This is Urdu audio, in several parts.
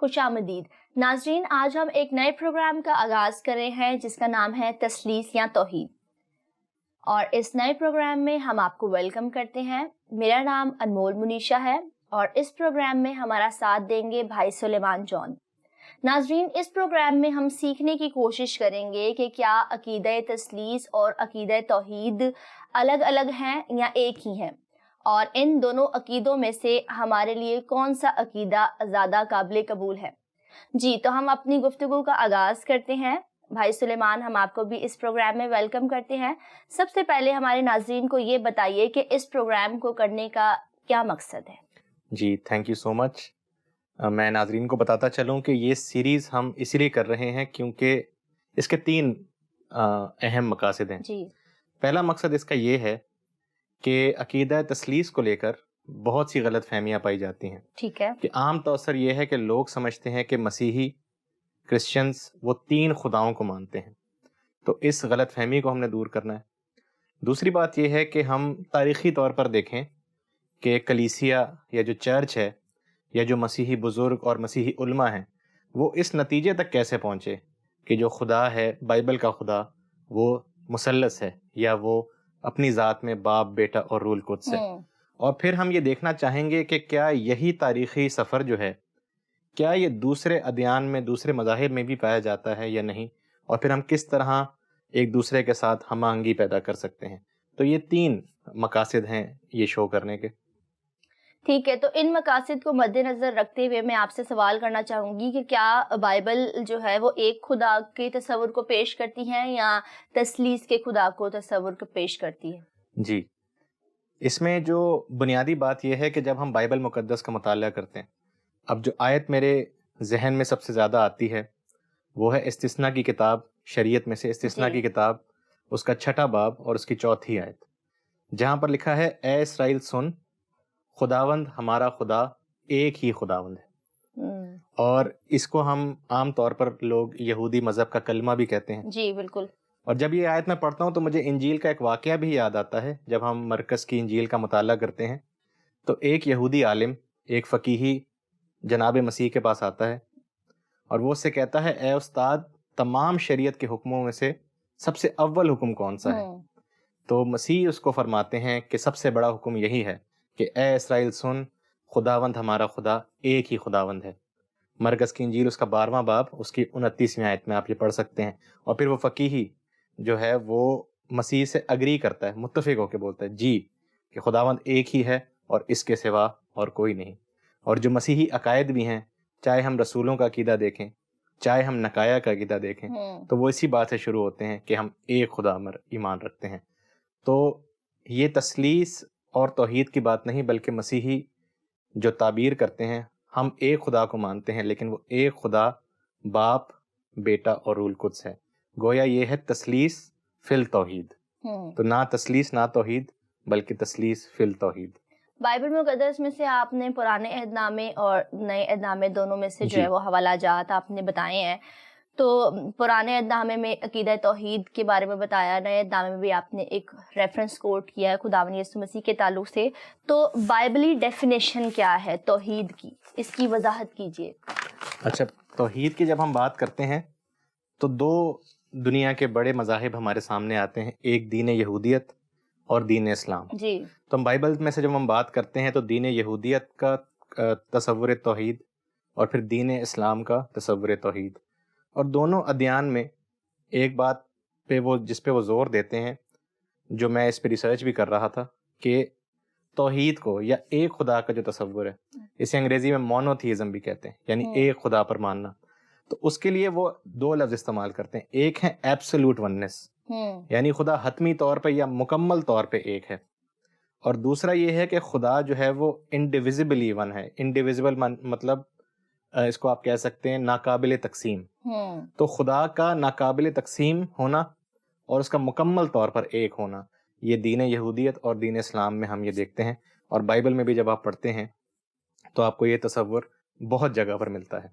خوش آمدید ناظرین. آج ہم ایک نئے پروگرام کا آغاز کر رہے ہیں جس کا نام ہے تثلیث یا توحید, اور اس نئے پروگرام میں ہم آپ کو ویلکم کرتے ہیں. میرا نام انمول منیشا ہے اور اس پروگرام میں ہمارا ساتھ دیں گے بھائی سلیمان جان. ناظرین, اس پروگرام میں ہم سیکھنے کی کوشش کریں گے کہ کیا عقیدہ تثلیث اور عقیدہ توحید الگ الگ ہیں یا ایک ہی ہیں, اور ان دونوں عقیدوں میں سے ہمارے لیے کون سا عقیدہ زیادہ قابل قبول ہے. جی, تو ہم اپنی گفتگو کا آغاز کرتے ہیں. بھائی سلیمان, ہم آپ کو بھی اس پروگرام میں ویلکم کرتے ہیں. سب سے پہلے ہمارے ناظرین کو یہ بتائیے کہ اس پروگرام کو کرنے کا کیا مقصد ہے. جی, تھینک یو سو مچ. میں ناظرین کو بتاتا چلوں کہ یہ سیریز ہم اسی لیے کر رہے ہیں کیونکہ اس کے 3 اہم مقاصد ہیں. جی, پہلا مقصد اس کا یہ ہے کہ عقیدہ تثلیث کو لے کر بہت سی غلط فہمیاں پائی جاتی ہیں. ٹھیک ہے. کہ عام توثر یہ ہے کہ لوگ سمجھتے ہیں کہ مسیحی کرسچنز وہ 3 خداؤں کو مانتے ہیں, تو اس غلط فہمی کو ہم نے دور کرنا ہے. دوسری بات یہ ہے کہ ہم تاریخی طور پر دیکھیں کہ کلیسیا یا جو چرچ ہے یا جو مسیحی بزرگ اور مسیحی علماء ہیں وہ اس نتیجے تک کیسے پہنچے کہ جو خدا ہے بائبل کا خدا وہ مثلث ہے یا وہ اپنی ذات میں باپ, بیٹا اور روح القدس ہے. اور پھر ہم یہ دیکھنا چاہیں گے کہ کیا یہی تاریخی سفر جو ہے کیا یہ دوسرے ادیان میں, دوسرے مذاہب میں بھی پایا جاتا ہے یا نہیں, اور پھر ہم کس طرح ایک دوسرے کے ساتھ ہم آہنگی پیدا کر سکتے ہیں. تو یہ 3 مقاصد ہیں یہ شو کرنے کے. ٹھیک ہے. تو ان مقاصد کو مد نظر رکھتے ہوئے میں آپ سے سوال کرنا چاہوں گی کہ کیا بائبل جو ہے وہ ایک خدا کے تصور کو پیش کرتی ہے یا تثلیث کے خدا کو تصور کو پیش کرتی ہے؟ جی, اس میں جو بنیادی بات یہ ہے کہ جب ہم بائبل مقدس کا مطالعہ کرتے ہیں, اب جو آیت میرے ذہن میں سب سے زیادہ آتی ہے وہ ہے استثناء کی کتاب, شریعت میں سے استثناء کی کتاب, اس کا 6واں باب اور اس کی 4تھی آیت, جہاں پر لکھا ہے اے اسرائیل سن, خداوند ہمارا خدا ایک ہی خداوند ہے. اور اس کو ہم عام طور پر لوگ یہودی مذہب کا کلمہ بھی کہتے ہیں. جی بالکل. اور جب یہ آیت میں پڑھتا ہوں تو مجھے انجیل کا ایک واقعہ بھی یاد آتا ہے. جب ہم مرکز کی انجیل کا مطالعہ کرتے ہیں تو ایک یہودی عالم, ایک فقیہی جناب مسیح کے پاس آتا ہے اور وہ اس سے کہتا ہے اے استاد, تمام شریعت کے حکموں میں سے سب سے اول حکم کون سا ہے؟ تو مسیح اس کو فرماتے ہیں کہ سب سے بڑا حکم یہی ہے کہ اے اسرائیل سن, خداوند ہمارا خدا ایک ہی خداوند ہے. مرکز کی انجیل اس کا 12واں باب اس کی 29ویں آیت میں آپ یہ پڑھ سکتے ہیں. اور پھر وہ فقیہی جو ہے وہ مسیح سے اگری کرتا ہے, متفق ہو کے بولتا ہے جی کہ خداوند ایک ہی ہے اور اس کے سوا اور کوئی نہیں. اور جو مسیحی عقائد بھی ہیں, چاہے ہم رسولوں کا عقیدہ دیکھیں, چاہے ہم نقایا کا عقیدہ دیکھیں, تو وہ اسی بات سے شروع ہوتے ہیں کہ ہم ایک خدا پر ایمان رکھتے ہیں. تو یہ تثلیث اور توحید کی بات نہیں, بلکہ مسیحی جو تعبیر کرتے ہیں ہم ایک خدا کو مانتے ہیں, لیکن وہ ایک خدا باپ, بیٹا اور روح القدس ہے. گویا یہ ہے تثلیث فی التوحید. تو نہ تثلیث نہ توحید, بلکہ تثلیث فی التوحید. بائبل مقدس میں سے آپ نے پرانے عہد نامے اور نئے عہد نامے دونوں میں سے جو ہے وہ حوالہ جات آپ نے بتائے ہیں. تو پرانے عہد نامے میں عقیدہ توحید کے بارے میں بتایا, نئے عہد نامے میں بھی آپ نے ایک ریفرنس کوٹ کیا ہے خداوند یسوع مسیح کے تعلق سے. تو بائبلی ڈیفینیشن کیا ہے توحید کی, اس کی وضاحت کیجیے. اچھا, توحید کی جب ہم بات کرتے ہیں تو 2 دنیا کے بڑے مذاہب ہمارے سامنے آتے ہیں, ایک دین یہودیت اور دین اسلام. جی, تو ہم بائبل میں سے جب ہم بات کرتے ہیں تو دین یہودیت کا تصور توحید اور پھر دین اسلام کا تصور توحید, اور دونوں ادیان میں ایک بات پہ وہ جس پہ وہ زور دیتے ہیں, جو میں اس پہ ریسرچ بھی کر رہا تھا, کہ توحید کو یا ایک خدا کا جو تصور ہے, اسے انگریزی میں مونوتھیزم بھی کہتے ہیں, یعنی ایک خدا پر ماننا. تو اس کے لیے وہ 2 لفظ استعمال کرتے ہیں. ایک ہے ایبسولوٹ وننس, یعنی خدا حتمی طور پہ یا مکمل طور پہ ایک ہے, اور دوسرا یہ ہے کہ خدا جو ہے وہ انڈیویزبلی ون ہے. انڈیویزبل مطلب اس کو آپ کہہ سکتے ہیں ناقابل تقسیم. تو خدا کا ناقابل تقسیم ہونا اور اس کا مکمل طور پر ایک ہونا, یہ دین یہودیت اور دین اسلام میں ہم یہ دیکھتے ہیں. اور بائبل میں بھی جب آپ پڑھتے ہیں تو آپ کو یہ تصور بہت جگہ پر ملتا ہے.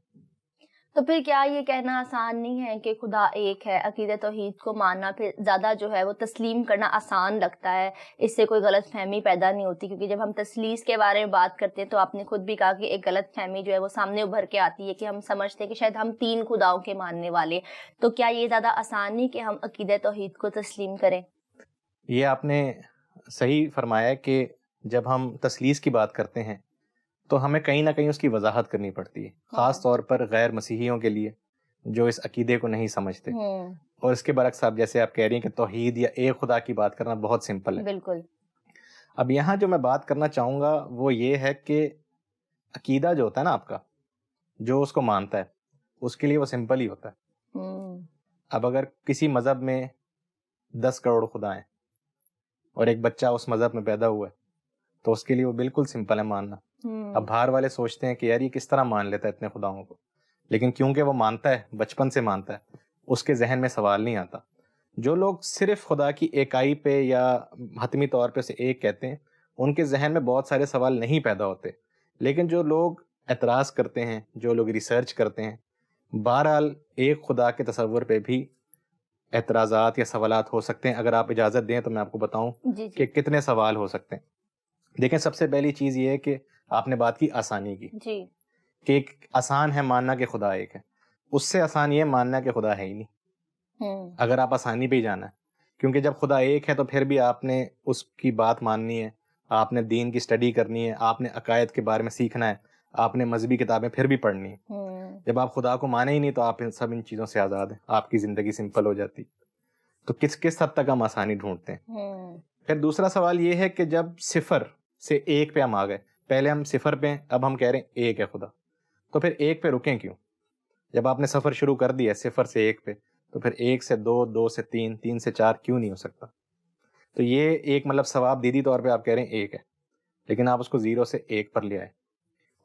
تو پھر کیا یہ کہنا آسان نہیں ہے کہ خدا ایک ہے؟ عقیدہ توحید کو ماننا پھر زیادہ جو ہے وہ تسلیم کرنا آسان لگتا ہے، اس سے کوئی غلط فہمی پیدا نہیں ہوتی، کیونکہ جب ہم تثلیث کے بارے میں بات کرتے ہیں تو آپ نے خود بھی کہا کہ ایک غلط فہمی جو ہے وہ سامنے ابھر کے آتی ہے کہ ہم سمجھتے ہیں کہ شاید ہم 3 خداؤں کے ماننے والے، تو کیا یہ زیادہ آسان نہیں کہ ہم عقیدہ توحید کو تسلیم کریں؟ یہ آپ نے صحیح فرمایا کہ جب ہم تثلیث کی بات کرتے ہیں تو ہمیں کہیں نہ کہیں اس کی وضاحت کرنی پڑتی ہے، خاص طور پر غیر مسیحیوں کے لیے جو اس عقیدے کو نہیں سمجھتے. اور اس کے برعکس آپ جیسے آپ کہہ رہی ہیں کہ توحید یا ایک خدا کی بات کرنا بہت سمپل ہے. بالکل. اب یہاں جو میں بات کرنا چاہوں گا وہ یہ ہے کہ عقیدہ جو ہوتا ہے نا آپ کا، جو اس کو مانتا ہے اس کے لیے وہ سمپل ہی ہوتا ہے. اب اگر کسی مذہب میں 10 کروڑ خدا ہیں اور ایک بچہ اس مذہب میں پیدا ہوا ہے تو اس کے لیے وہ بالکل سمپل ہے ماننا. اب باہر والے سوچتے ہیں کہ یار یہ کس طرح مان لیتا ہے اتنے خداؤں کو، لیکن کیونکہ وہ مانتا ہے، بچپن سے مانتا ہے، اس کے ذہن میں سوال نہیں آتا. جو لوگ صرف خدا کی ایکائی پہ یا حتمی طور پہ اسے ایک کہتے ہیں ان کے ذہن میں بہت سارے سوال نہیں پیدا ہوتے. لیکن جو لوگ اعتراض کرتے ہیں، جو لوگ ریسرچ کرتے ہیں، بہرحال ایک خدا کے تصور پہ بھی اعتراضات یا سوالات ہو سکتے ہیں. اگر آپ اجازت دیں تو میں آپ کو بتاؤں کہ کتنے سوال ہو سکتے ہیں. دیکھیں، سب سے پہلی چیز یہ ہے کہ آپ نے بات کی آسانی کی کہ ایک آسان ہے ماننا کہ خدا ایک ہے. اس سے آسان یہ ماننا کہ خدا ہے ہی نہیں، اگر آپ آسانی پہ ہی جانا ہے. کیونکہ جب خدا ایک ہے تو پھر بھی آپ نے اس کی بات ماننی ہے، آپ نے دین کی سٹڈی کرنی ہے، آپ نے عقائد کے بارے میں سیکھنا ہے، آپ نے مذہبی کتابیں پھر بھی پڑھنی ہیں. جب آپ خدا کو مانے ہی نہیں تو آپ ان چیزوں سے آزاد ہیں، آپ کی زندگی سمپل ہو جاتی. تو کس حد تک ہم آسانی ڈھونڈتے ہیں. پھر دوسرا سوال یہ ہے کہ جب صفر سے ایک پہ ہم آ گئے، پہلے ہم صفر پہ، اب ہم کہہ رہے ہیں ایک ہے خدا، تو پھر ایک پہ رکیں کیوں؟ جب آپ نے سفر شروع کر دیا صفر سے ایک پہ، تو پھر ایک سے دو، دو سے تین، تین سے چار کیوں نہیں ہو سکتا؟ تو یہ ایک مطلب ثواب دیدی طور پہ آپ کہہ رہے ہیں ایک ہے، لیکن آپ اس کو 0 سے 1 پر لے آئے.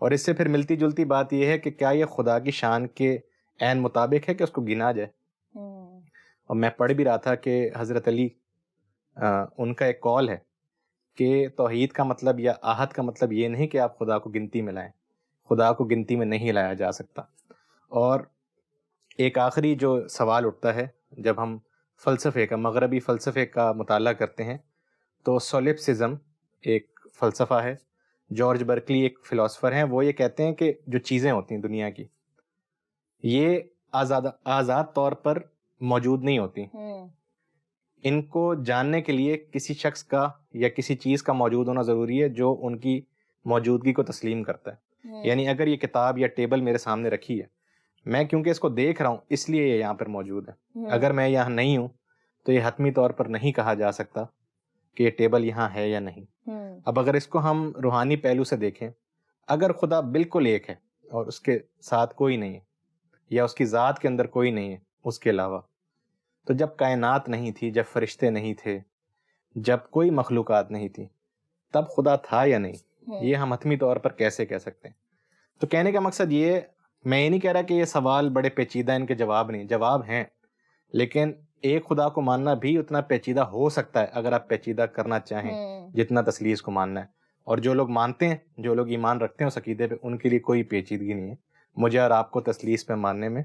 اور اس سے پھر ملتی جلتی بات یہ ہے کہ کیا یہ خدا کی شان کے عین مطابق ہے کہ اس کو گنا جائے؟ اور میں پڑھ بھی رہا تھا کہ حضرت علی ان کا ایک قول ہے کہ توحید کا مطلب یا آحد کا مطلب یہ نہیں کہ آپ خدا کو گنتی میں لائیں، خدا کو گنتی میں نہیں لایا جا سکتا. اور ایک آخری جو سوال اٹھتا ہے جب ہم فلسفے کا، مغربی فلسفے کا مطالعہ کرتے ہیں، تو سولیپسزم ایک فلسفہ ہے. جارج برکلی ایک فلاسفر ہیں، وہ یہ کہتے ہیں کہ جو چیزیں ہوتی ہیں دنیا کی، یہ آزاد طور پر موجود نہیں ہوتی. ان کو جاننے کے لیے کسی شخص کا یا کسی چیز کا موجود ہونا ضروری ہے جو ان کی موجودگی کو تسلیم کرتا ہے. یعنی اگر یہ کتاب یا ٹیبل میرے سامنے رکھی ہے، میں کیونکہ اس کو دیکھ رہا ہوں اس لیے یہ یہاں پر موجود ہے. اگر میں یہاں نہیں ہوں تو یہ حتمی طور پر نہیں کہا جا سکتا کہ یہ ٹیبل یہاں ہے یا نہیں. اب اگر اس کو ہم روحانی پہلو سے دیکھیں، اگر خدا بالکل ایک ہے اور اس کے ساتھ کوئی نہیں ہے یا اس کی ذات کے اندر کوئی نہیں ہے اس کے علاوہ، تو جب کائنات نہیں تھی، جب فرشتے نہیں تھے، جب کوئی مخلوقات نہیں تھی، تب خدا تھا یا نہیں؟ یہ ہم حتمی طور پر کیسے کہہ سکتے ہیں؟ تو کہنے کا مقصد یہ، میں یہ نہیں کہہ رہا کہ یہ سوال بڑے پیچیدہ، ان کے جواب نہیں، جواب ہیں، لیکن ایک خدا کو ماننا بھی اتنا پیچیدہ ہو سکتا ہے اگر آپ پیچیدہ کرنا چاہیں جتنا تثلیث کو ماننا ہے. اور جو لوگ مانتے ہیں، جو لوگ ایمان رکھتے ہیں اس عقیدے پہ، ان کے لیے کوئی پیچیدگی نہیں ہے. مجھے اور آپ کو تثلیث پہ ماننے میں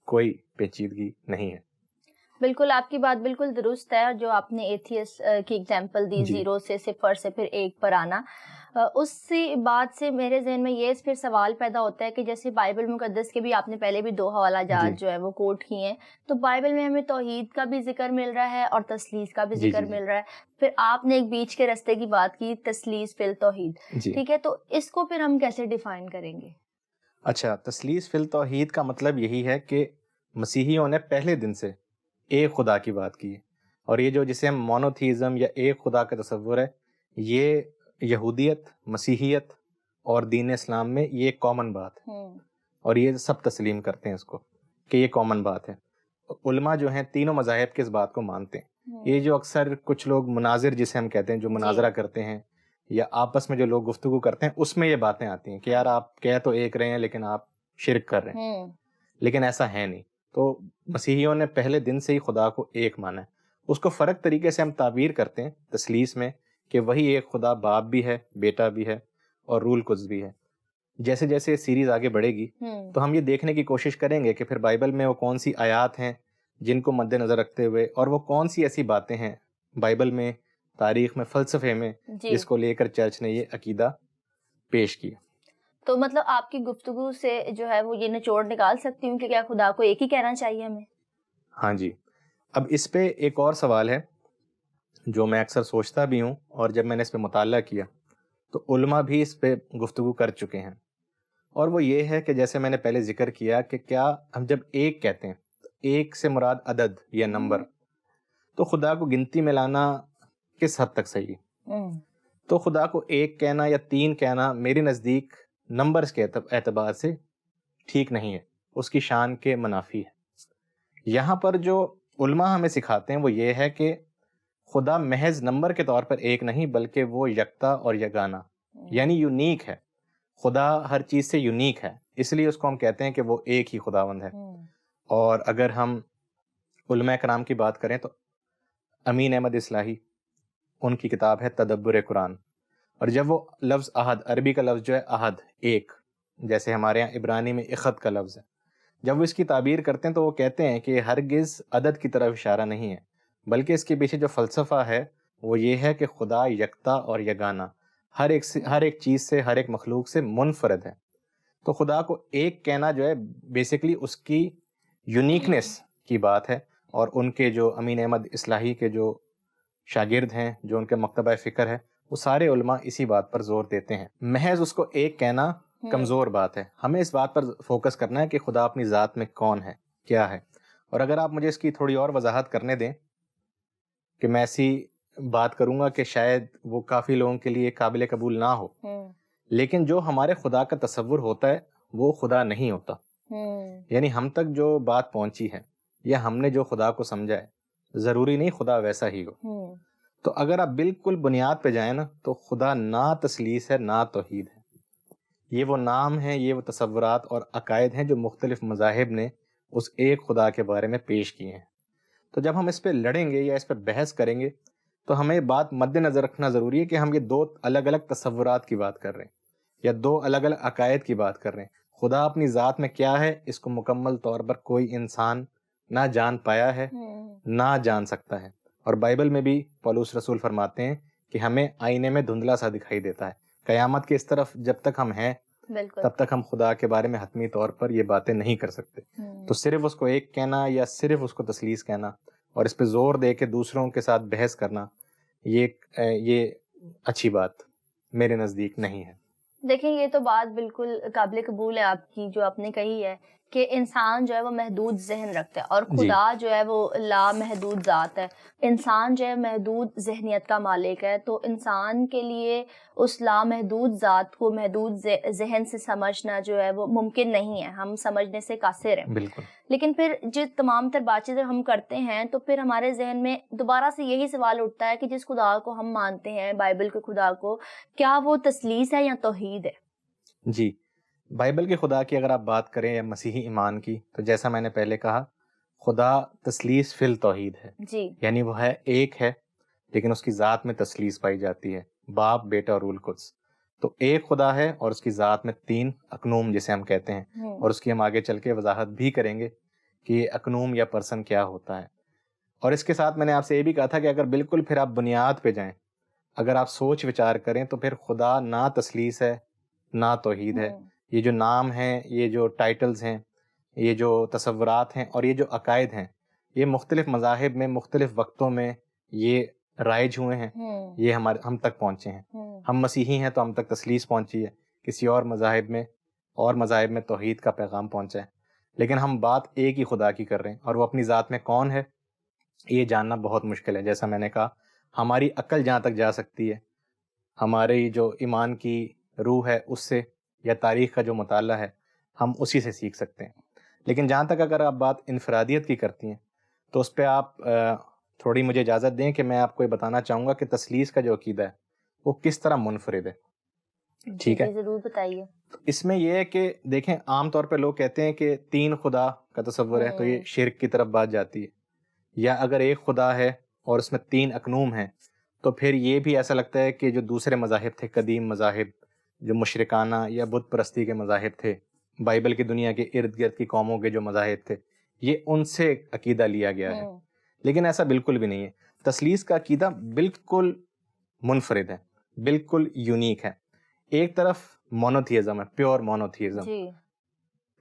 کوئی پیچیدگی نہیں ہے. بالکل، آپ کی بات بالکل درست ہے. جو آپ نے ایتھیسٹ کی ایگزامپل دی، 0 سے صفر سے پھر 1 پر آنا، اس بات سے میرے ذہن میں یہ پھر سوال پیدا ہوتا ہے کہ جیسے بائبل مقدس کے بھی آپ نے پہلے بھی 2 حوالہ جات جو ہے وہ کوٹ کیے ہیں، تو بائبل میں ہمیں توحید کا بھی ذکر مل رہا ہے اور تثلیث کا بھی ذکر مل رہا ہے. پھر آپ نے ایک بیچ کے رستے کی بات کی، تثلیث فی التوحید، ٹھیک ہے، تو اس کو پھر ہم کیسے ڈیفائن کریں گے؟ اچھا، تثلیث فی التوحید کا مطلب یہی ہے کہ مسیحیوں نے پہلے دن سے ایک خدا کی بات کی ہے. اور یہ جو جسے ہم مونوتھیزم یا ایک خدا کا تصور ہے، یہ یہودیت، مسیحیت اور دین اسلام میں یہ کامن بات ہے، اور یہ سب تسلیم کرتے ہیں اس کو کہ یہ کامن بات ہے. علماء جو ہیں تینوں مذاہب کے اس بات کو مانتے ہیں. یہ جو اکثر کچھ لوگ مناظر جسے ہم کہتے ہیں، جو مناظرہ کرتے ہیں یا آپس میں جو لوگ گفتگو کرتے ہیں، اس میں یہ باتیں آتی ہیں کہ یار آپ کہہ تو ایک رہے ہیں لیکن آپ شرک کر رہے ہیں. لیکن ایسا ہے نہیں. تو مسیحیوں نے پہلے دن سے ہی خدا کو ایک مانا ہے. اس کو فرق طریقے سے ہم تعبیر کرتے ہیں تثلیث میں کہ وہی ایک خدا باپ بھی ہے، بیٹا بھی ہے اور روح القدس بھی ہے. جیسے جیسے سیریز آگے بڑھے گی تو ہم یہ دیکھنے کی کوشش کریں گے کہ پھر بائبل میں وہ کون سی آیات ہیں جن کو مد نظر رکھتے ہوئے، اور وہ کون سی ایسی باتیں ہیں بائبل میں، تاریخ میں، فلسفے میں، جس کو لے کر چرچ نے یہ عقیدہ پیش کیا۔ تو مطلب آپ کی گفتگو سے جو ہے وہ یہ نچوڑ نکال سکتی ہوں کہ کیا خدا کو ایک ہی کہنا چاہیے ہمیں؟ ہاں جی۔ اب اس پہ ایک اور سوال ہے جو میں اکثر سوچتا بھی ہوں، اور جب میں نے اس پہ مطالعہ کیا تو علماء بھی اس پہ گفتگو کر چکے ہیں، اور وہ یہ ہے کہ جیسے میں نے پہلے ذکر کیا کہ کیا ہم جب ایک کہتے ہیں تو ایک سے مراد عدد یا نمبر، تو خدا کو گنتی میں لانا کس حد تک صحیح ہے؟ تو خدا کو ایک کہنا یا تین کہنا میرے نزدیک نمبرز کے اعتبار سے ٹھیک نہیں ہے، اس کی شان کے منافی ہے۔ یہاں پر جو علماء ہمیں سکھاتے ہیں وہ یہ ہے کہ خدا محض نمبر کے طور پر ایک نہیں، بلکہ وہ یکتا اور یگانہ، یعنی یونیک ہے۔ خدا ہر چیز سے یونیک ہے، اس لیے اس کو ہم کہتے ہیں کہ وہ ایک ہی خداوند ہے۔ اور اگر ہم علماء کرام کی بات کریں تو امین احمد اصلاحی، ان کی کتاب ہے تدبر قرآن، اور جب وہ لفظ احد، عربی کا لفظ جو ہے احد، ایک، جیسے ہمارے یہاں عبرانی میں اخد کا لفظ ہے، جب وہ اس کی تعبیر کرتے ہیں تو وہ کہتے ہیں کہ ہرگز عدد کی طرف اشارہ نہیں ہے، بلکہ اس کے پیچھے جو فلسفہ ہے وہ یہ ہے کہ خدا یکتا اور یگانہ، ہر ایک چیز سے، ہر ایک مخلوق سے منفرد ہے۔ تو خدا کو ایک کہنا جو ہے بیسیکلی اس کی یونیکنیس کی بات ہے، اور ان کے جو امین احمد اصلاحی کے جو شاگرد ہیں، جو ان کے مکتبہ فکر ہے، وہ سارے علماء اسی بات پر زور دیتے ہیں۔ محض اس کو ایک کہنا کمزور بات ہے، ہمیں اس بات پر فوکس کرنا ہے کہ خدا اپنی ذات میں کون ہے، کیا ہے۔ اور اگر آپ مجھے اس کی تھوڑی اور وضاحت کرنے دیں کہ میں ایسی بات کروں گا کہ شاید وہ کافی لوگوں کے لیے قابل قبول نہ ہو، لیکن جو ہمارے خدا کا تصور ہوتا ہے وہ خدا نہیں ہوتا۔ یعنی ہم تک جو بات پہنچی ہے یا ہم نے جو خدا کو سمجھا ہے، ضروری نہیں خدا ویسا ہی ہو۔ تو اگر آپ بالکل بنیاد پہ جائیں نا تو خدا نہ تثلیث ہے نہ توحید ہے۔ یہ وہ نام ہیں، یہ وہ تصورات اور عقائد ہیں جو مختلف مذاہب نے اس ایک خدا کے بارے میں پیش کیے ہیں۔ تو جب ہم اس پہ لڑیں گے یا اس پہ بحث کریں گے تو ہمیں بات مد نظر رکھنا ضروری ہے کہ ہم یہ دو الگ الگ تصورات کی بات کر رہے ہیں یا دو الگ الگ عقائد کی بات کر رہے ہیں۔ خدا اپنی ذات میں کیا ہے اس کو مکمل طور پر کوئی انسان نہ جان پایا ہے، نہ جان سکتا ہے، اور بائبل میں بھی پولس رسول فرماتے ہیں کہ ہمیں آئینے میں دھندلا سا دکھائی دیتا ہے۔ قیامت کے اس طرف جب تک ہم ہیں تب تک ہم خدا کے بارے میں حتمی طور پر یہ باتیں نہیں کر سکتے۔ تو صرف اس کو ایک کہنا یا صرف اس کو تثلیث کہنا اور اس پہ زور دے کے دوسروں کے ساتھ بحث کرنا، یہ اچھی بات میرے نزدیک نہیں ہے۔ دیکھیں یہ تو بات بالکل قابل قبول ہے آپ کی جو آپ نے کہی ہے کہ انسان جو ہے وہ محدود ذہن رکھتا ہے اور خدا جو ہے وہ لامحدود ذات ہے۔ انسان جو ہے محدود ذہنیت کا مالک ہے، تو انسان کے لیے اس لامحدود ذات کو محدود ذہن سے سمجھنا جو ہے وہ ممکن نہیں ہے، ہم سمجھنے سے قاصر ہیں۔ بالکل۔ لیکن پھر جو تمام تر بات چیزیں ہم کرتے ہیں تو پھر ہمارے ذہن میں دوبارہ سے یہی سوال اٹھتا ہے کہ جس خدا کو ہم مانتے ہیں، بائبل کے خدا کو، کیا وہ تثلیث ہے یا توحید ہے؟ جی، بائبل کے خدا کی اگر آپ بات کریں یا مسیحی ایمان کی، تو جیسا میں نے پہلے کہا خدا تثلیث فی التوحید ہے، جی، یعنی وہ ہے ایک ہے لیکن اس کی ذات میں تثلیث پائی جاتی ہے، باپ، بیٹا اور روح القدس۔ تو ایک خدا ہے اور اس کی ذات میں تین اقنوم جسے ہم کہتے ہیں، اور اس کی ہم آگے چل کے وضاحت بھی کریں گے کہ یہ اقنوم یا پرسن کیا ہوتا ہے۔ اور اس کے ساتھ میں نے آپ سے یہ بھی کہا تھا کہ اگر بالکل پھر آپ بنیاد پہ جائیں، اگر آپ سوچ وچار کریں تو پھر خدا نہ تثلیث ہے نہ توحید ہے۔ یہ جو نام ہیں، یہ جو ٹائٹلز ہیں، یہ جو تصورات ہیں اور یہ جو عقائد ہیں، یہ مختلف مذاہب میں مختلف وقتوں میں یہ رائج ہوئے ہیں، یہ ہم تک پہنچے ہیں۔ ہم مسیحی ہیں تو ہم تک تثلیث پہنچی ہے، کسی اور مذاہب میں توحید کا پیغام پہنچا ہے، لیکن ہم بات ایک ہی خدا کی کر رہے ہیں، اور وہ اپنی ذات میں کون ہے یہ جاننا بہت مشکل ہے۔ جیسا میں نے کہا ہماری عقل جہاں تک جا سکتی ہے، ہماری جو ایمان کی روح ہے اس سے، یا تاریخ کا جو مطالعہ ہے ہم اسی سے سیکھ سکتے ہیں۔ لیکن جہاں تک اگر آپ بات انفرادیت کی کرتی ہیں تو اس پہ آپ تھوڑی مجھے اجازت دیں کہ میں آپ کو یہ بتانا چاہوں گا کہ تثلیث کا جو عقیدہ ہے وہ کس طرح منفرد ہے۔ ٹھیک ہے، ضرور بتائیے۔ اس میں یہ ہے کہ دیکھیں عام طور پہ لوگ کہتے ہیں کہ تین خدا کا تصور ہے تو یہ شرک کی طرف بات جاتی ہے، یا اگر ایک خدا ہے اور اس میں تین اقنوم ہیں تو پھر یہ بھی ایسا لگتا ہے کہ جو دوسرے مذاہب تھے، قدیم مذاہب جو مشرکانہ یا بت پرستی کے مذاہب تھے، بائبل کی دنیا کے ارد گرد کی قوموں کے جو مذاہب تھے، یہ ان سے عقیدہ لیا گیا ہے. لیکن ایسا بالکل بھی نہیں ہے. تثلیث کا عقیدہ بالکل منفرد ہے، بالکل یونیک ہے. ایک طرف مونوتھیزم ہے، پیور مونوتھیزم،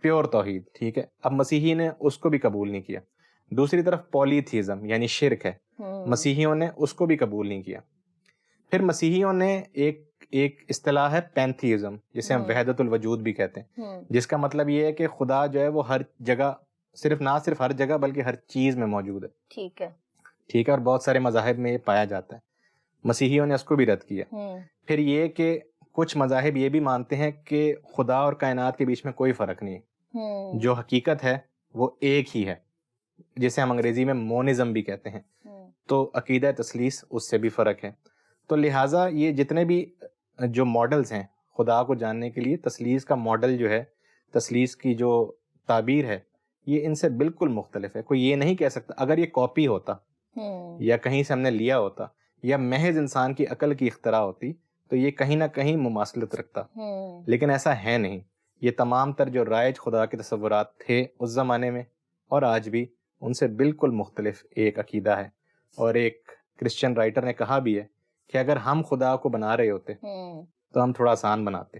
پیور توحید، ٹھیک ہے. اب مسیحی نے اس کو بھی قبول نہیں کیا. دوسری طرف پولیتھیزم یعنی شرک ہے، مسیحیوں نے اس کو بھی قبول نہیں کیا. پھر مسیحیوں نے ایک اصطلاح ہے پینتھیزم، جسے ہم وحدت الوجود بھی کہتے ہیں، جس کا مطلب یہ ہے کہ خدا جو ہے وہ ہر جگہ، نہ صرف ہر جگہ بلکہ ہر چیز میں موجود ہے. ٹھیک ہے، اور بہت سارے مذاہب میں یہ پایا جاتا ہے. مسیحیوں نے اس کو بھی رد کیا. پھر یہ کہ کچھ مذاہب یہ بھی مانتے ہیں کہ خدا اور کائنات کے بیچ میں کوئی فرق نہیں ہے، جو حقیقت ہے وہ ایک ہی ہے، جسے ہم انگریزی میں مونزم بھی کہتے ہیں. تو عقیدہ تثلیث اس سے بھی فرق ہے. تو لہٰذا یہ جتنے بھی جو ماڈلز ہیں خدا کو جاننے کے لیے، تثلیث کا ماڈل جو ہے، تثلیث کی جو تعبیر ہے، یہ ان سے بالکل مختلف ہے. کوئی یہ نہیں کہہ سکتا اگر یہ کاپی ہوتا یا کہیں سے ہم نے لیا ہوتا یا محض انسان کی عقل کی اختراع ہوتی تو یہ کہیں نہ کہیں مماثلت رکھتا، لیکن ایسا ہے نہیں. یہ تمام تر جو رائج خدا کے تصورات تھے اس زمانے میں اور آج بھی، ان سے بالکل مختلف ایک عقیدہ ہے. اور ایک کرسچن رائٹر نے کہا بھی ہے کہ اگر ہم خدا کو بنا رہے ہوتے تو ہم تھوڑا آسان بناتے،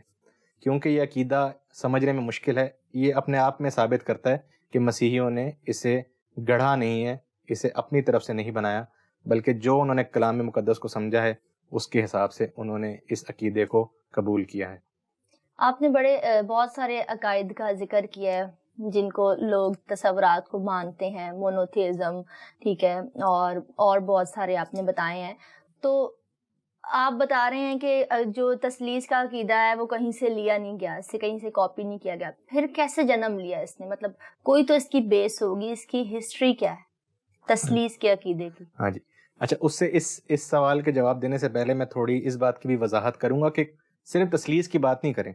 کیونکہ یہ عقیدہ سمجھنے میں مشکل ہے. یہ اپنے آپ میں ثابت کرتا ہے کہ مسیحیوں نے اسے گڑھا نہیں ہے، اسے اپنی طرف سے نہیں بنایا، بلکہ جو انہوں نے کلام مقدس کو سمجھا ہے اس کے حساب سے انہوں نے اس عقیدے کو قبول کیا ہے. آپ نے بہت سارے عقائد کا ذکر کیا ہے جن کو لوگ تصورات کو مانتے ہیں، مونوتھیزم، ٹھیک ہے، اور بہت سارے آپ نے بتائے ہیں. تو آپ بتا رہے ہیں کہ جو تثلیث کا عقیدہ ہے وہ کہیں سے لیا نہیں گیا، اس سے کہیں سے کاپی نہیں کیا گیا. پھر کیسے جنم لیا اس نے؟ مطلب کوئی تو اس کی بیس ہوگی، اس کی ہسٹری کیا ہے تثلیث کے عقیدے کی؟ ہاں جی، اچھا، اس سے اس سوال کے جواب دینے سے پہلے میں تھوڑی اس بات کی بھی وضاحت کروں گا کہ صرف تثلیث کی بات نہیں کریں.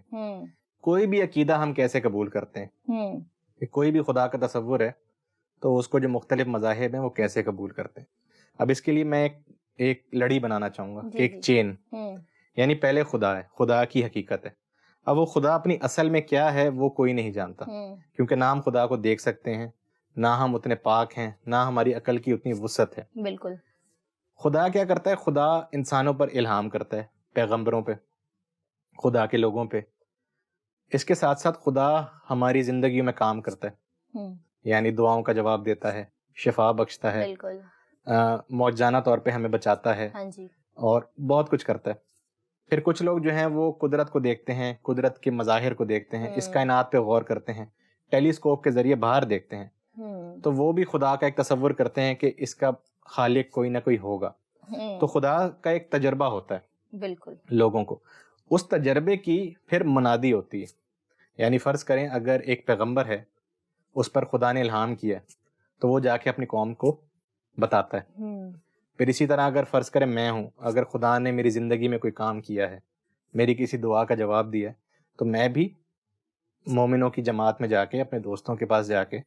کوئی بھی عقیدہ ہم کیسے قبول کرتے ہیں، کہ کوئی بھی خدا کا تصور ہے تو اس کو جو مختلف مذاہب ہیں وہ کیسے قبول کرتے ہیں. اب اس کے لیے میں ایک لڑی بنانا چاہوں گا، ایک چین. یعنی پہلے خدا ہے، خدا کی حقیقت ہے. اب وہ خدا اپنی اصل میں کیا ہے وہ کوئی نہیں جانتا، کیونکہ نہ ہم خدا کو دیکھ سکتے ہیں، نہ ہم اتنے پاک ہیں، نہ ہماری عقل کی اتنی وسعت ہے. بالکل. خدا کیا کرتا ہے؟ خدا انسانوں پر الہام کرتا ہے، پیغمبروں پہ، خدا کے لوگوں پہ. اس کے ساتھ ساتھ خدا ہماری زندگیوں میں کام کرتا ہے، یعنی دعاؤں کا جواب دیتا ہے، شفا بخشتا ہے، بالکل، موجزانہ طور پہ ہمیں بچاتا ہے، اور بہت کچھ کرتا ہے. پھر کچھ لوگ جو ہیں وہ قدرت کو دیکھتے ہیں، قدرت کے مظاہر کو دیکھتے ہیں، اس کائنات پہ غور کرتے ہیں، ٹیلیسکوپ کے ذریعے باہر دیکھتے ہیں، تو وہ بھی خدا کا ایک تصور کرتے ہیں کہ اس کا خالق کوئی نہ کوئی ہوگا. تو خدا کا ایک تجربہ ہوتا ہے بالکل لوگوں کو. اس تجربے کی پھر منادی ہوتی ہے. یعنی فرض کریں اگر ایک پیغمبر ہے، اس پر خدا نے الہام کیا تو وہ جا کے اپنی قوم کو بتاتا ہے. پھر اسی طرح اگر فرض کریں میں ہوں، اگر خدا نے میری زندگی میں کوئی کام کیا ہے، میری کسی دعا کا جواب دیا ہے، تو میں بھی مومنوں کی جماعت میں جا کے، اپنے دوستوں کے پاس جا کے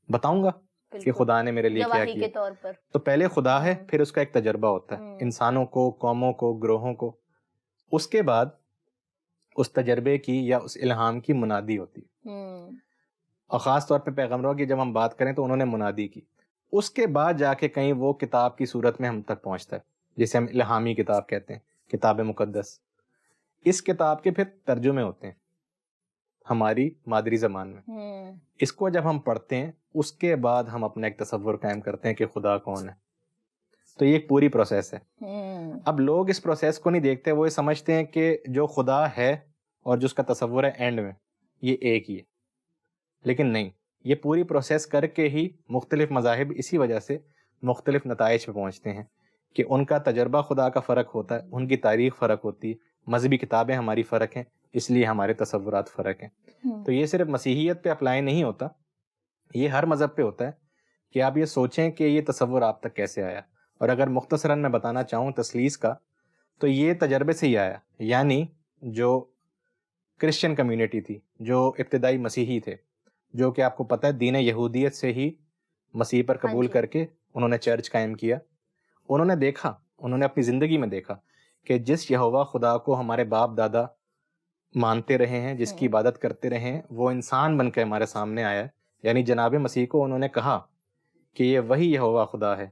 بتاؤں گا کہ خدا نے میرے لیے کیا کیا. تو پہلے خدا ہے، پھر اس کا ایک تجربہ ہوتا ہے انسانوں کو، قوموں کو، گروہوں کو. اس کے بعد اس تجربے کی یا اس الہام کی منادی ہوتی ہے. اور خاص طور پہ پیغمبروں کی جب ہم بات کریں تو انہوں نے منادی کی. اس کے بعد جا کے کہیں وہ کتاب کی صورت میں ہم تک پہنچتا ہے، جسے ہم الہامی کتاب کہتے ہیں، کتاب مقدس. اس کتاب کے پھر ترجمے ہوتے ہیں ہماری مادری زبان میں. اس کو جب ہم پڑھتے ہیں اس کے بعد ہم اپنا ایک تصور قائم کرتے ہیں کہ خدا کون ہے. تو یہ ایک پوری پروسیس ہے. اب لوگ اس پروسیس کو نہیں دیکھتے، وہ یہ سمجھتے ہیں کہ جو خدا ہے اور جو اس کا تصور ہے اینڈ میں یہ ایک ہی ہے. لیکن نہیں، یہ پوری پروسیس کر کے ہی مختلف مذاہب اسی وجہ سے مختلف نتائج پہ پہنچتے ہیں کہ ان کا تجربہ خدا کا فرق ہوتا ہے، ان کی تاریخ فرق ہوتی ہے، مذہبی کتابیں ہماری فرق ہیں، اس لیے ہمارے تصورات فرق ہیں. تو یہ صرف مسیحیت پہ اپلائی نہیں ہوتا، یہ ہر مذہب پہ ہوتا ہے کہ آپ یہ سوچیں کہ یہ تصور آپ تک کیسے آیا. اور اگر مختصراً میں بتانا چاہوں تثلیث کا، تو یہ تجربے سے ہی آیا. یعنی جو کرسچن کمیونٹی تھی، جو ابتدائی مسیحی تھے، جو کہ آپ کو پتہ ہے دین یہودیت سے ہی مسیح پر قبول کر کے انہوں نے چرچ قائم کیا. انہوں نے دیکھا، انہوں نے اپنی زندگی میں دیکھا کہ جس یہوہ خدا کو ہمارے باپ دادا مانتے رہے ہیں, جس کی عبادت کرتے رہے ہیں, وہ انسان بن کے ہمارے سامنے آیا ہے. یعنی جناب مسیح کو انہوں نے کہا کہ یہ وہی یہوہ خدا ہے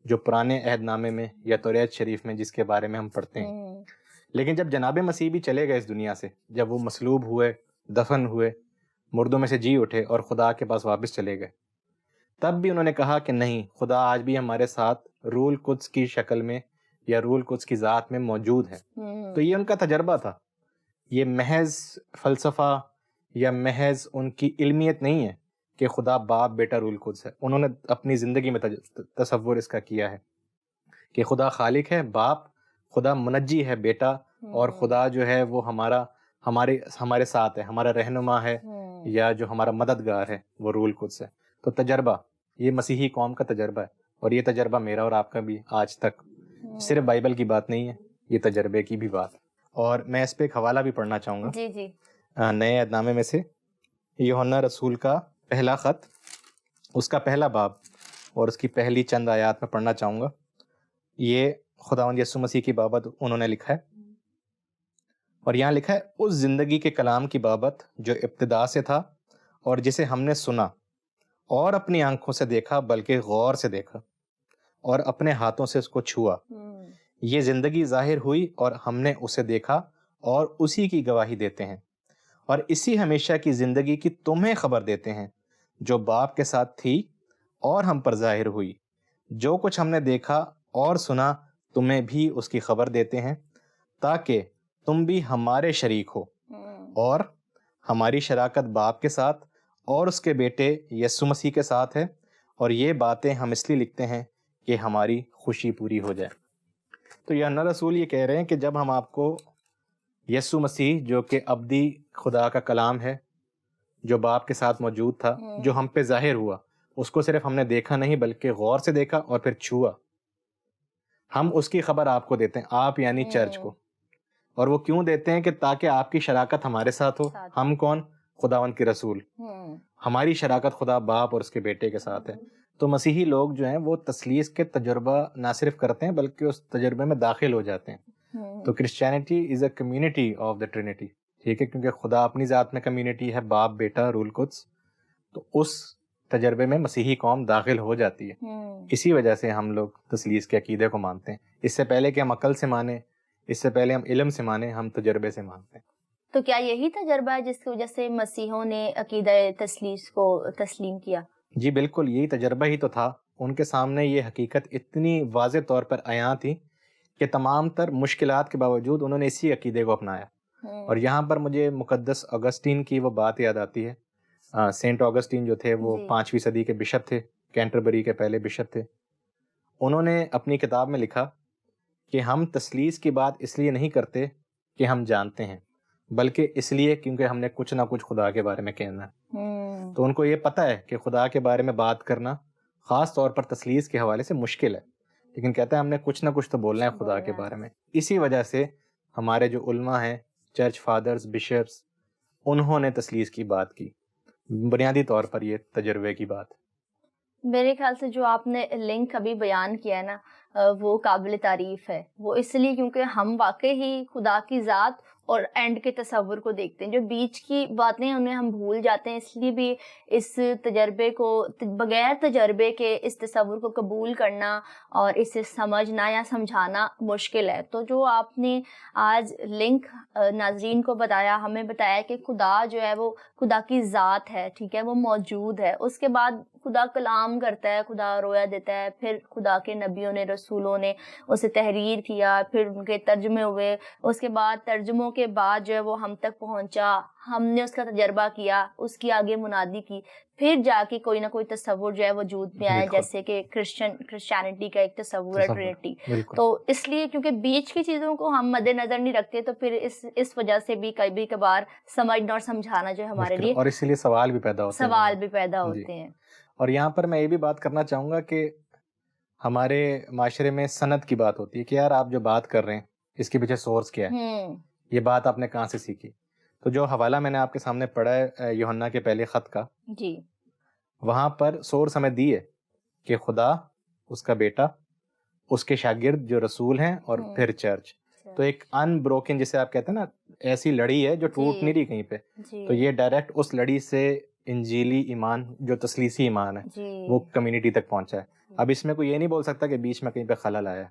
جو پرانے عہد نامے میں یا توریت شریف میں جس کے بارے میں ہم پڑھتے ہیں. لیکن جب جناب مسیح بھی چلے گئے اس دنیا سے, جب وہ مصلوب ہوئے, دفن ہوئے, مردوں میں سے جی اٹھے اور خدا کے پاس واپس چلے گئے, تب بھی انہوں نے کہا کہ نہیں, خدا آج بھی ہمارے ساتھ روح القدس کی شکل میں یا روح القدس کی ذات میں موجود ہے. تو یہ ان کا تجربہ تھا, یہ محض فلسفہ یا محض ان کی علمیت نہیں ہے کہ خدا باپ بیٹا روح القدس ہے. انہوں نے اپنی زندگی میں تصور اس کا کیا ہے کہ خدا خالق ہے باپ, خدا منجی ہے بیٹا, اور خدا جو ہے وہ ہمارے ساتھ ہے, ہمارا رہنما ہے, یا جو ہمارا مددگار ہے وہ روح القدس ہے. تو تجربہ, یہ مسیحی قوم کا تجربہ ہے, اور یہ تجربہ میرا اور آپ کا بھی آج تک, صرف بائبل کی بات نہیں ہے, یہ تجربے کی بھی بات. اور میں اس پہ ایک حوالہ بھی پڑھنا چاہوں گا. جی جی. نئے عہد نامے میں سے یوحنا رسول کا پہلا خط, اس کا پہلا باب اور اس کی پہلی چند آیات میں پڑھنا چاہوں گا. یہ خداوند یسوع مسیح کی بابت انہوں نے لکھا ہے, اور یہاں لکھا ہے, اس زندگی کے کلام کی بابت جو ابتدا سے تھا اور جسے ہم نے سنا اور اپنی آنکھوں سے دیکھا, بلکہ غور سے دیکھا اور اپنے ہاتھوں سے اس کو چھوا. یہ زندگی ظاہر ہوئی اور ہم نے اسے دیکھا اور اسی کی گواہی دیتے ہیں, اور اسی ہمیشہ کی زندگی کی تمہیں خبر دیتے ہیں جو باپ کے ساتھ تھی اور ہم پر ظاہر ہوئی. جو کچھ ہم نے دیکھا اور سنا تمہیں بھی اس کی خبر دیتے ہیں, تاکہ تم بھی ہمارے شریک ہو. اور ہماری شراکت باپ کے ساتھ اور اس کے بیٹے یسوع مسیح کے ساتھ ہے, اور یہ باتیں ہم اس لیے لکھتے ہیں کہ ہماری خوشی پوری ہو جائے. تو یوحنا رسول یہ کہہ رہے ہیں کہ جب ہم آپ کو یسوع مسیح, جو کہ ابدی خدا کا کلام ہے, جو باپ کے ساتھ موجود تھا, جو ہم پہ ظاہر ہوا, اس کو صرف ہم نے دیکھا نہیں بلکہ غور سے دیکھا اور پھر چھوا, ہم اس کی خبر آپ کو دیتے ہیں, آپ یعنی چرچ کو. اور وہ کیوں دیتے ہیں؟ کہ تاکہ آپ کی شراکت ہمارے ساتھ ہو. ہم کون؟ خداوند کے رسول. ہماری شراکت خدا باپ اور اس کے بیٹے کے ساتھ ہے. تو مسیحی لوگ جو ہیں وہ تثلیث کے تجربہ نہ صرف کرتے ہیں بلکہ اس تجربے میں داخل ہو جاتے ہیں. تو Christianity is a community of the Trinity, ٹھیک ہے, کیونکہ خدا اپنی ذات میں کمیونٹی ہے, باپ بیٹا روح القدس. تو اس تجربے میں مسیحی قوم داخل ہو جاتی ہے. اسی وجہ سے ہم لوگ تثلیث کے عقیدے کو مانتے ہیں. اس سے پہلے کہ ہم عقل سے مانیں, اس سے پہلے ہم علم سے مانیں, ہم تجربے سے مانتے ہیں. تو کیا یہی تجربہ ہے جس کی وجہ سے مسیحوں نے عقیدہ تثلیث کو تسلیم کیا؟ جی بالکل, یہی تجربہ ہی تو تھا. ان کے سامنے یہ حقیقت اتنی واضح طور پر عیاں تھی کہ تمام تر مشکلات کے باوجود انہوں نے اسی عقیدے کو اپنایا. اور یہاں پر مجھے مقدس اگسٹین کی وہ بات یاد آتی ہے. سینٹ اگسٹین جو تھے وہ 5ویں صدی کے بشپ تھے, کینٹربری کے پہلے بشپ تھے. انہوں نے اپنی کتاب میں لکھا کہ ہم تثلیث کی بات اس لیے نہیں کرتے کہ ہم جانتے ہیں, بلکہ اس لیے کیونکہ ہم نے کچھ نہ کچھ خدا کے بارے میں کہنا ہے. تو ان کو یہ پتہ ہے کہ خدا کے بارے میں بات کرنا خاص طور پر تثلیث کے حوالے سے مشکل ہے, لیکن کہتا ہے ہم نے کچھ نہ کچھ تو بولنا ہے خدا کے بارے میں. اسی وجہ سے ہمارے جو علماء ہیں, چرچ فادرز, بشپس, انہوں نے تثلیث کی بات کی. بنیادی طور پر یہ تجربے کی بات. میرے خیال سے جو آپ نے لنک ابھی بیان کیا ہے نا, وہ قابل تعریف ہے. وہ اس لیے کیونکہ ہم واقعی ہی خدا کی ذات اور اینڈ کے تصور کو دیکھتے ہیں, جو بیچ کی باتیں انہیں ہم بھول جاتے ہیں. اس لیے بھی اس تجربے کو, بغیر تجربے کے اس تصور کو قبول کرنا اور اسے سمجھنا یا سمجھانا مشکل ہے. تو جو آپ نے آج لنک ناظرین کو بتایا, ہمیں بتایا کہ خدا جو ہے وہ خدا کی ذات ہے, ٹھیک ہے, وہ موجود ہے. اس کے بعد خدا کلام کرتا ہے, خدا رویا دیتا ہے, پھر خدا کے نبیوں نے, رسولوں نے اسے تحریر کیا, پھر ان کے ترجمے ہوئے, اس کے بعد ترجموں کے بعد جو ہے وہ ہم تک پہنچا, ہم نے اس کا تجربہ کیا, اس کی آگے منادی کی, پھر جا کے کوئی نہ کوئی تصور جو ہے وجود میں آیا, جیسے کہ کرسچینٹی کا ایک تصور ہے, ٹرینٹی. تو اس لیے کیونکہ بیچ کی چیزوں کو ہم مد نظر نہیں رکھتے, تو پھر اس وجہ سے بھی کبھی کبھار سمجھنا اور سمجھانا جو ہے ہمارے لیے, اور اسی لیے سوال بھی پیدا ہوتے ہیں. اور یہاں پر میں یہ بھی بات کرنا چاہوں گا کہ ہمارے معاشرے میں سند کی بات ہوتی ہے کہ یار آپ جو بات کر رہے ہیں اس کے پیچھے سورس کیا ہے, یہ بات آپ نے کہاں سے سیکھی. تو جو حوالہ میں نے آپ کے سامنے پڑھا ہے یوحنا کے پہلے خط کا, جی, وہاں پر سورس ہمیں دی ہے کہ خدا, اس کا بیٹا, اس کے شاگرد جو رسول ہیں, اور پھر چرچ. تو ایک ان بروکن, جسے آپ کہتے ہیں نا, ایسی لڑی ہے جو ٹوٹ جی نہیں رہی کہیں پہ. جی تو یہ ڈائریکٹ اس لڑی سے انجیلی ایمان جو تثلیثی ایمان ہے جی وہ کمیونٹی تک پہنچا ہے. اب اس میں کوئی یہ نہیں بول سکتا کہ بیچ میں کہیں پہ خلل آیا.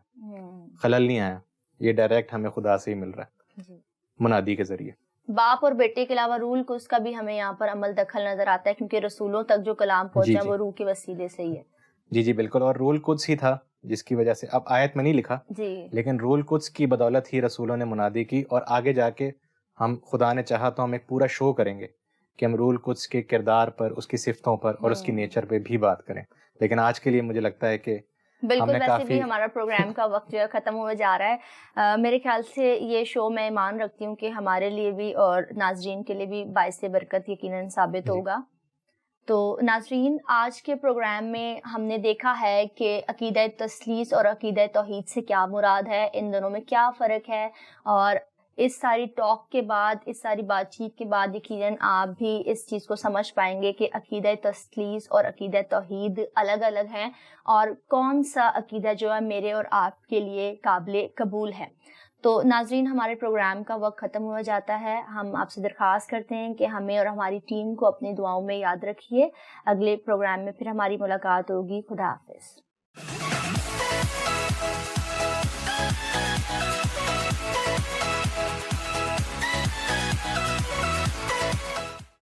خلل نہیں آیا, یہ ڈائریکٹ ہمیں خدا سے ہی مل رہا ہے جی. منادی کے ذریعے. باپ اور بیٹے کے علاوہ روح القدس کا بھی ہمیں یہاں پر عمل دخل نظر آتا ہے, کیونکہ رسولوں تک جو کلام پہنچا جی وہ روح کے وسیلے سے ہی ہے. جی جی بالکل. اور روح القدس ہی تھا جس کی وجہ سے, اب آیت میں نہیں لکھا جی لیکن روح القدس کی بدولت ہی رسولوں نے منادی کی. اور آگے جا کے ہم خدا نے چاہا تو ہم ایک پورا شو کریں گے کہ ہم روح القدس کے کردار پر, اس کی صفتوں پر اور اس کی نیچر پہ بھی بات کریں. لیکن آج کے لیے مجھے لگتا ہے کہ بالکل, ویسے بھی ہمارا پروگرام کا وقت جو ہے ختم ہوئے جا رہا ہے. میرے خیال سے یہ شو میں مان رکھتی ہوں کہ ہمارے لیے بھی اور ناظرین کے لیے بھی باعث برکت یقیناً ثابت ہوگا. تو ناظرین, آج کے پروگرام میں ہم نے دیکھا ہے کہ عقیدہ تثلیث اور عقیدہ توحید سے کیا مراد ہے, ان دونوں میں کیا فرق ہے, اور اس ساری ٹاک کے بعد, اس ساری بات چیت کے بعد یقیناً آپ بھی اس چیز کو سمجھ پائیں گے کہ عقیدہ تثلیث اور عقیدہ توحید الگ الگ ہیں, اور کون سا عقیدہ جو ہے میرے اور آپ کے لیے قابل قبول ہے. تو ناظرین, ہمارے پروگرام کا وقت ختم ہو جاتا ہے. ہم آپ سے درخواست کرتے ہیں کہ ہمیں اور ہماری ٹیم کو اپنی دعاؤں میں یاد رکھیے. اگلے پروگرام میں پھر ہماری ملاقات ہوگی. خدا حافظ.